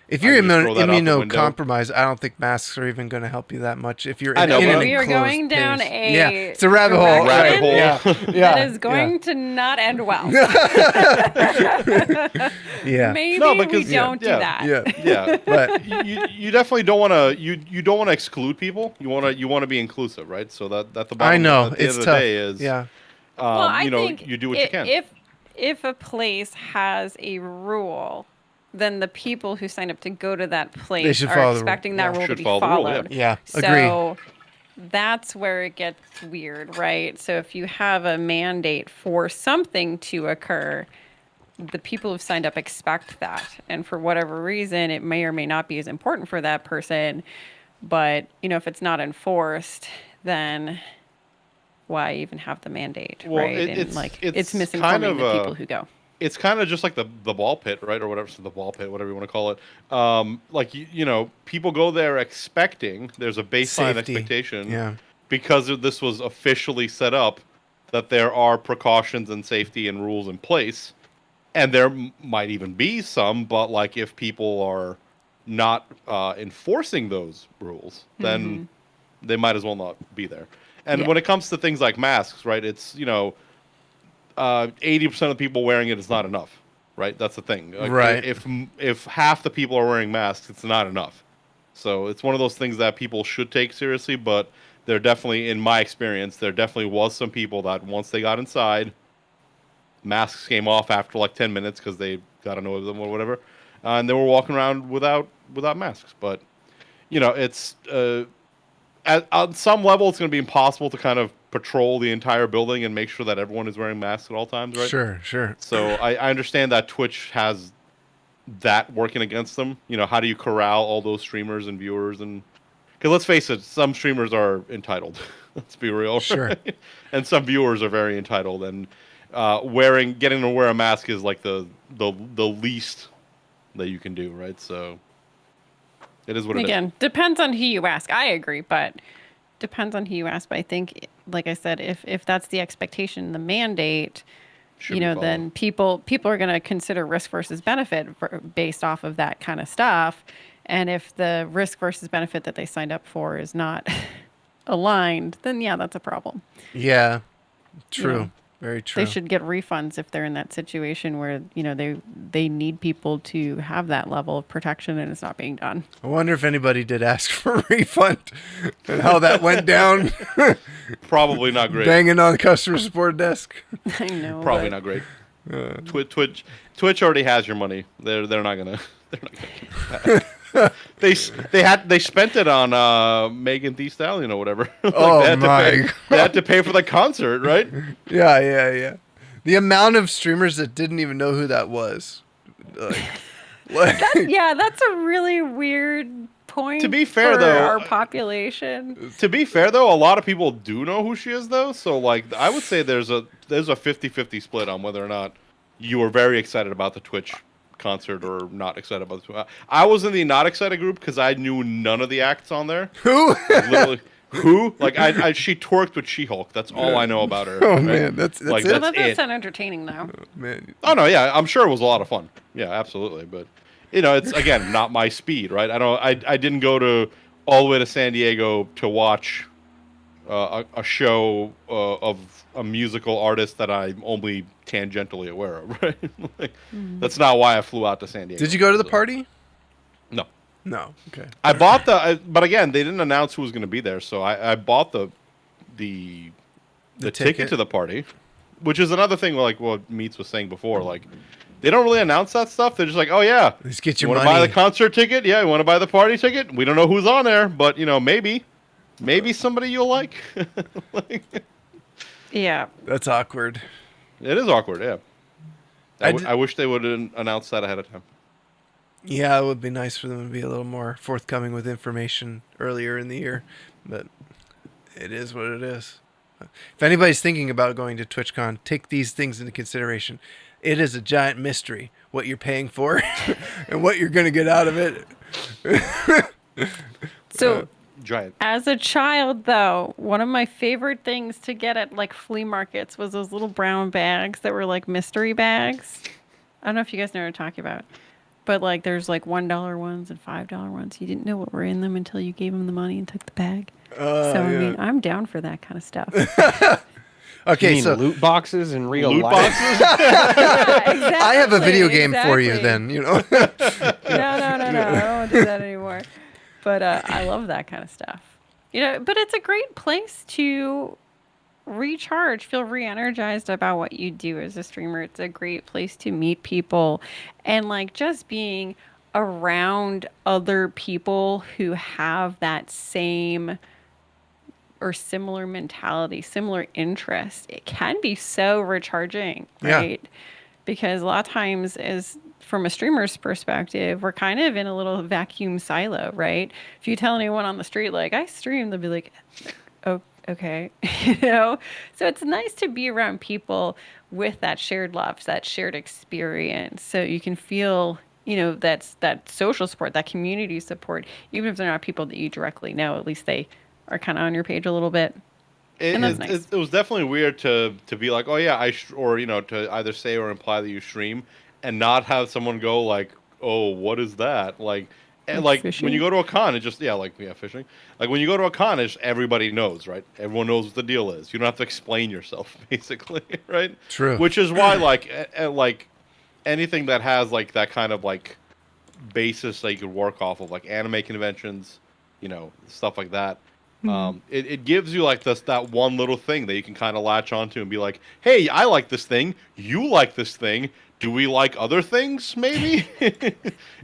if you're immunocompromised, I don't think masks are even going to help you that much. If you're in we are going down it's a rabbit hole. Rabbit hole. That is going to not end well. Maybe we don't do that. Yeah. But you definitely don't want to. You don't want to exclude people. You want to be inclusive, right? So that the bottom I know at the it's end tough. Of the day is I think you do what you can. If a place has a rule, then the people who sign up to go to that place are expecting that rule to be followed. Yeah, so that's where it gets weird, right? So if you have a mandate for something to occur, the people who've signed up expect that. And for whatever reason, it may or may not be as important for that person. But, if it's not enforced, then why even have the mandate, right? It's misinforming the people who go. It's kind of just like the ball pit, right, or whatever. So the ball pit, whatever you want to call it. People go there expecting there's a baseline expectation, because this was officially set up that there are precautions and safety and rules in place, and there might even be some, but like if people are not enforcing those rules, then they might as well not be there. And when it comes to things like masks, right, it's 80% of the people wearing it is not enough, right? That's the thing. Right. If half the people are wearing masks, it's not enough. So it's one of those things that people should take seriously, but there definitely, in my experience, there definitely was some people that once they got inside, masks came off after like 10 minutes because they got annoyed with them or whatever, and they were walking around without masks. But, it's... on some level, it's going to be impossible to kind of patrol the entire building and make sure that everyone is wearing masks at all times, right? Sure. So I understand that Twitch has that working against them. How do you corral all those streamers and viewers? And because let's face it, some streamers are entitled. Let's be real. Sure. Right? And some viewers are very entitled, and getting to wear a mask is like the least that you can do, right? So. It is what it is. Again, depends on who you ask. I agree, but depends on who you ask. But I think, like I said, if that's the expectation, the mandate, then people are going to consider risk versus benefit based off of that kind of stuff. And if the risk versus benefit that they signed up for is not aligned, then that's a problem. Yeah, true. Very true. They should get refunds if they're in that situation where, they need people to have that level of protection and it's not being done. I wonder if anybody did ask for a refund and how that went down. Probably not great. Banging on the customer support desk. I know. Probably but- not great. Twitch already has your money. They're not gonna keep that. they spent it on Megan Thee Stallion or whatever. Like, Oh, they had to my pay- God. They had to pay for the concert, right? Yeah. The amount of streamers that didn't even know who that was. Like, Yeah, that's a really weird point. To be fair, for though, our population. To be fair, though, a lot of people do know who she is, though. So, like, I would say there's a 50-50 split on whether or not you were very excited about the Twitch concert or not excited about the. I was in the not excited group because I knew none of the acts on there. who? Like, literally, who? Like, she twerked with She-Hulk. That's all I know about her. Oh, right? man. That's Like, it? Well, that's that does it. sound entertaining, though. Man. Oh no, yeah, I'm sure it was a lot of fun. Yeah, absolutely. But it's again not my speed, right? I didn't go to all the way to San Diego to watch a show of a musical artist that I'm only tangentially aware of, right? Like, that's not why I flew out to San Diego. Did you go to the So- party? No. No. Okay. I bought but again, they didn't announce who was going to be there, so I bought the ticket to the party, which is another thing like what Meats was saying before. Like, they don't really announce that stuff. They're just like, oh yeah, Let's get you your want to buy money. the concert ticket? Yeah, you want to buy the party ticket? We don't know who's on there, but maybe somebody you'll like. Like, Yeah. That's awkward. it is awkward. Yeah, I I wish they would have announced that ahead of time. Yeah, it would be nice for them to be a little more forthcoming with information earlier in the year, but it is what it is. If anybody's thinking about going to TwitchCon, take these things into consideration. It is a giant mystery what you're paying for and what you're going to get out of it. So, Giant. as a child, though, one of my favorite things to get at like flea markets was those little brown bags that were like mystery bags. I don't know if you guys know what I'm talking about. But like there's like $1 ones and $5 ones. You didn't know what were in them until you gave them the money and took the bag. So I yeah. mean, I'm down for that kind of stuff. You Okay, mean so loot boxes in real Loot life? boxes? I have a video game for you exactly. then, No. I don't want to do that anymore. But I love that kind of stuff. But it's a great place to recharge, feel re-energized about what you do as a streamer. It's a great place to meet people and like just being around other people who have that same or similar mentality, similar interest. It can be so recharging, Yeah. right? Because a lot of times from a streamer's perspective, we're kind of in a little vacuum silo, right? If you tell anyone on the street, like, I stream, they'll be like, oh, okay. So it's nice to be around people with that shared love, that shared experience. So you can feel, that's that social support, that community support, even if they're not people that you directly know, at least they are kind of on your page a little bit. And that's nice. It was definitely weird to be like, oh yeah, or to either say or imply that you stream, and not have someone go like, oh, what is that? Like, and like when fishing? you go to a con, it just fishing. Like when you go to a con, it's everybody knows, right? Everyone knows what the deal is. You don't have to explain yourself, basically, right? True. Which is why like anything that has like that kind of like basis that you could work off of, like anime conventions, stuff like that. It gives you like that one little thing that you can kind of latch onto and be like, hey, I like this thing, you like this thing, do we like other things maybe?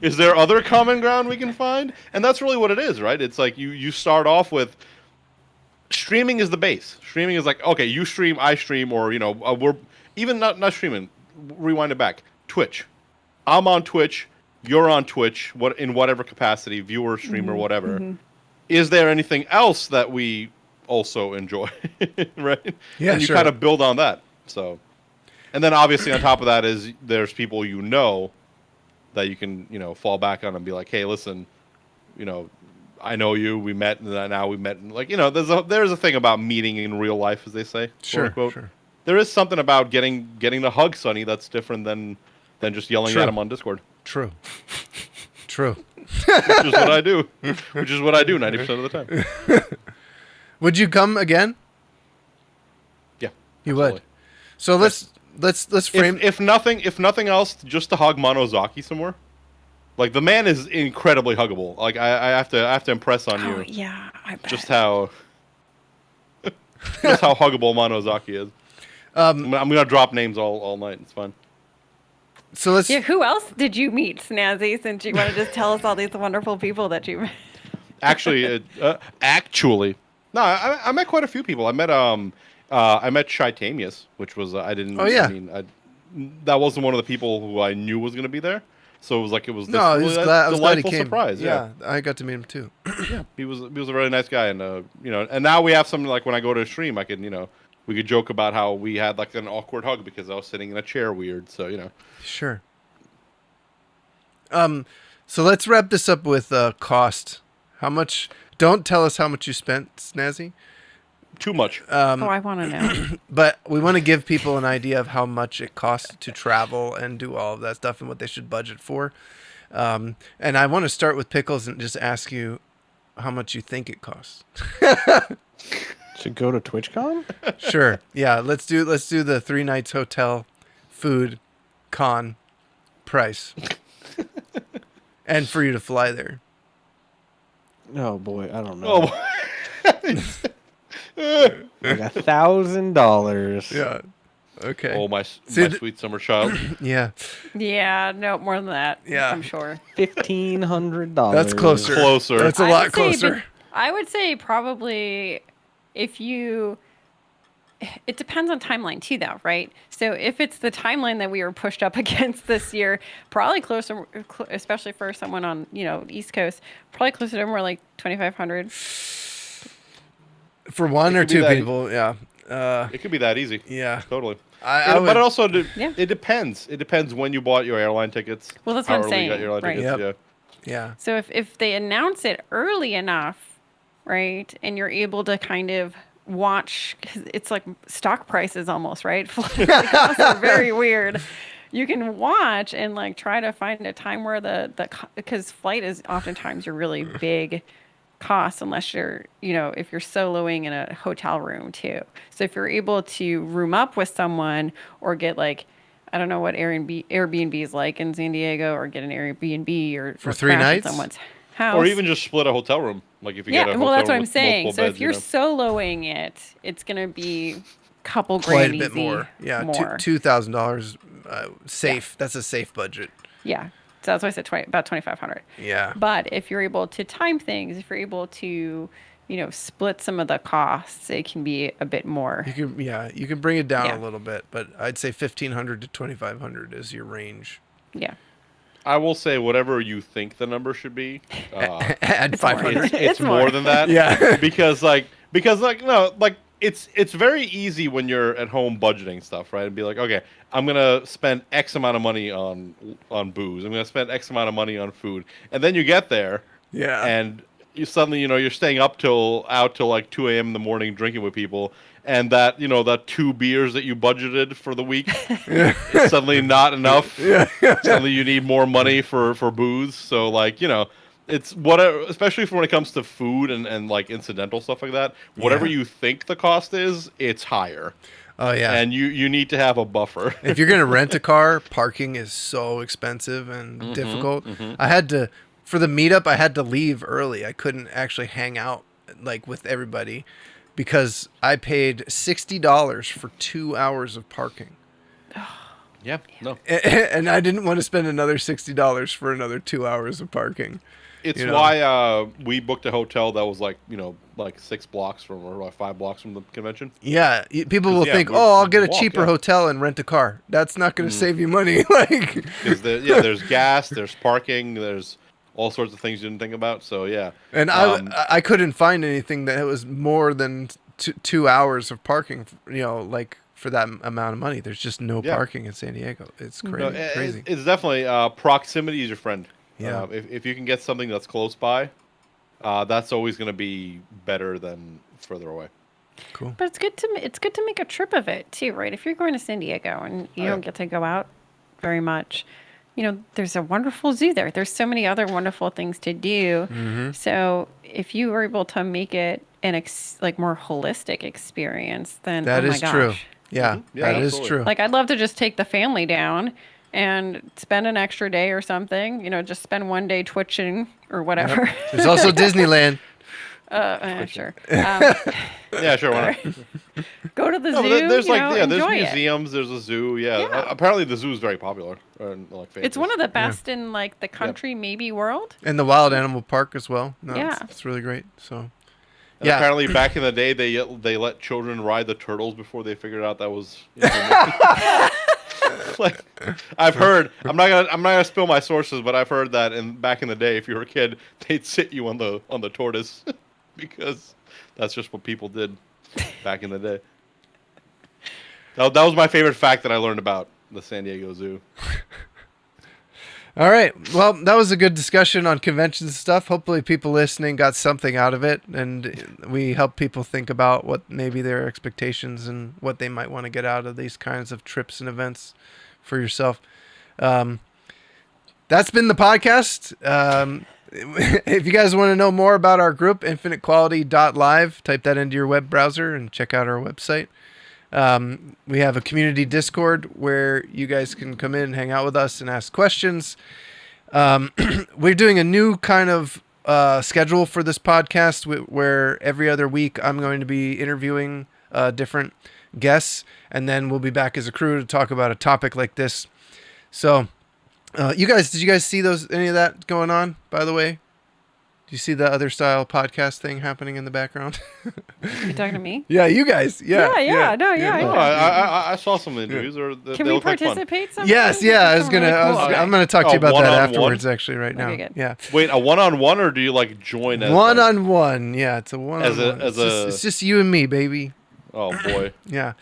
Is there other common ground we can find? And that's really what it is, right? It's like you start off with streaming is the base. Streaming is like, okay, you stream, I stream, or we're even not streaming, rewind it back, Twitch. I'm on Twitch, you're on Twitch, in whatever capacity, viewer, streamer, whatever. Is there anything else that we also enjoy, right? Yeah, and you sure. kind of build on that. So, and then obviously on top of that there's people that you can fall back on and be like, hey, listen, I know you, we met, and now we met, and like there's a thing about meeting in real life, as they say. Sure, quote, unquote. sure. There is something about getting to hug Sonny that's different than just yelling True. at him on Discord. True. Which is what I do. 90% of the time. Would you come again? Yeah. You absolutely. would. So let's frame. If nothing else, just to hug Monozaki some more. Like the man is incredibly huggable. Like I have to impress on Oh you yeah, I bet. just how huggable Monozaki is. I'm gonna drop names all night. It's fun. So let's. Yeah, who else did you meet, Snazzy? Since you want to just tell us all these wonderful people that you met. Actually, no, I met quite a few people. I met Shaitamius, which was I didn't. Oh, yeah. I mean, that wasn't one of the people who I knew was going to be there. So it was this No, I really was glad. I was glad he delightful came. surprise. Yeah. I got to meet him too. Yeah, he was a really nice guy, and and now we have something like when I go to a stream, I can we could joke about how we had like an awkward hug because I was sitting in a chair weird. So Sure. So let's wrap this up with cost. How much? Don't tell us how much you spent, Snazzy. too much. Oh, I want to know. But we want to give people an idea of how much it costs to travel and do all of that stuff and what they should budget for. And I want to start with Pickles and just ask you how much you think it costs. To go to TwitchCon? Sure. Yeah. Let's do the 3 nights hotel, food, con, price, and for you to fly there. Oh boy, I don't know. Oh, Like $1,000. Yeah. Okay. oh my See, sweet summer child. Yeah. Yeah, no, more than that. Yeah. I'm sure. $1,500. That's closer. Closer. That's a I lot would say closer. I would say probably if you. It depends on timeline too, though, right? So if it's the timeline that we were pushed up against this year, probably closer, especially for someone on East Coast, probably closer to more like 2,500. For one It or could be two that- people, yeah. It could be that easy. Yeah. Totally. I But would, it also Yeah. it depends. It depends when you bought your airline tickets. Well, that's how what I'm early you got saying, your airline right. tickets. Yep. Yeah. yeah. So if they announce it early enough, right, and you're able to kind of watch, 'cause it's like stock prices almost, right? Flight costs are very weird. You can watch and like try to find a time where because flight is oftentimes your really big cost unless you're if you're soloing in a hotel room too. So if you're able to room up with someone or get like I don't know what Airbnb is like in San Diego, or get an Airbnb or For or 3 crash at nights? someone house. Or even just split a hotel room. Like if you Yeah, get a well, hotel that's what room I'm with saying. multiple So beds, if you're soloing it, it's gonna be a couple Quite grand a bit easy more. Yeah. more. $2,000 safe. That's a safe budget. Yeah, so that's why I said about 2,500. Yeah. But if you're able to time things, if you're able to, split some of the costs, it can be a bit more. You can bring it down Yeah. a little bit, but I'd say 1,500 to 2,500 is your range. Yeah, I will say whatever you think the number should be. Add It's more. 500. It's more. more than that. Yeah. because it's very easy when you're at home budgeting stuff, right? And be like, okay, I'm gonna spend X amount of money on booze. I'm gonna spend X amount of money on food, and then you get there, Yeah. and you suddenly you're staying up till like 2 a.m. in the morning drinking with people, and that that 2 beers that you budgeted for the week is suddenly not enough. Suddenly you need more money for booze. So it's whatever, especially for when it comes to food and like incidental stuff like that. Whatever Yeah. you think the cost is, it's higher, Oh, yeah. and you need to have a buffer. If you're going to rent a car, parking is so expensive and difficult. I had to, for the meetup, I had to leave early. I couldn't actually hang out like with everybody because I paid $60 for 2 hours of parking. Yeah, no, And I didn't want to spend another $60 for another 2 hours of parking. it's You know. why we booked a hotel that was like 6 blocks from or like 5 blocks from the convention. Yeah, people will yeah, think, we- "Oh, I'll we get a walk, cheaper yeah. hotel and rent a car." That's not going to save you money. Like, Because there's gas, there's parking, there's all sorts of things you didn't think about. So yeah, and I couldn't find anything that was more than 2 hours of parking. Like for that amount of money, there's just no Yeah. parking in San Diego. It's no, crazy. it's definitely proximity is your friend. Yeah. If you can get something that's close by, that's always going to be better than further away. Cool. but it's good to make a trip of it too, right? If you're going to San Diego and you don't get to go out very much, there's a wonderful zoo there. There's so many other wonderful things to do. So if you are able to make it an more holistic experience, then That oh my is true. gosh. Yeah, Yeah, that is absolutely. true. Like, I'd love to just take the family down and spend an extra day or something. You know, just spend one day twitching or whatever. There's also Disneyland. Sure. Yeah, sure. Why not? Go to the No, zoo. but there's you like know, there's enjoy it. museums, there's a zoo. Yeah, Yeah. apparently the zoo is very popular. Like It's one of the best in like the country, maybe world. And the Wild Animal Park as well. No, Yeah. it's really great. So, And yeah. apparently back in the day they let children ride the turtles before they figured out that was. Like, I've heard. I'm not gonna spill my sources, but I've heard that back in the day, if you were a kid, they'd sit you on the tortoise because that's just what people did back in the day. That was my favorite fact that I learned about the San Diego Zoo. All right. Well, that was a good discussion on conventions and stuff. Hopefully people listening got something out of it, and we help people think about what maybe their expectations and what they might want to get out of these kinds of trips and events for yourself. That's been the podcast. If you guys want to know more about our group, infinitequality.live, type that into your web browser and check out our website. We have a community Discord where you guys can come in and hang out with us and ask questions. We're doing a new kind of schedule for this podcast where every other week I'm going to be interviewing different guests, and then we'll be back as a crew to talk about a topic like this. So, did you guys see any of that going on, by the way? Do you see the Other Style podcast thing happening in the background? You talking to me? Yeah, you guys. Yeah. No, I saw some of the interviews. Can we participate sometime? Yes, yeah. I'm gonna talk to you about that one-on-one? afterwards. Actually, right now. Okay, good. Yeah. Wait, a one-on-one, or do you like join as One-on-one. Yeah, it's a one-on-one. It's just you and me, baby. Oh boy. Yeah.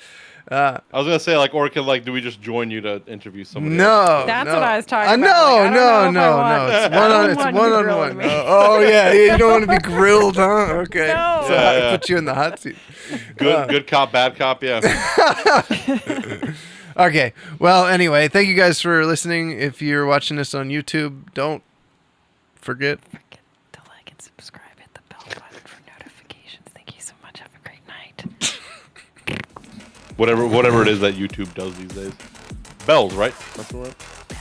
I was gonna say like, or do we just join you to interview somebody? No, That's no. what I was talking No, about. Like, I don't know no. if I It's want- it's I don't want you one-on-one. grilling me. Oh yeah, you don't want to be grilled, huh? Okay. No. So Yeah, I yeah. put you in the hot seat. Good cop, bad cop. Yeah. Okay. Well, anyway, thank you guys for listening. If you're watching this on YouTube, don't forget. Forget to like and subscribe. Hit the bell button for notifications. Thank you so much. Have a great night. Whatever it is that YouTube does these days. Bells, right? That's the word. Bell.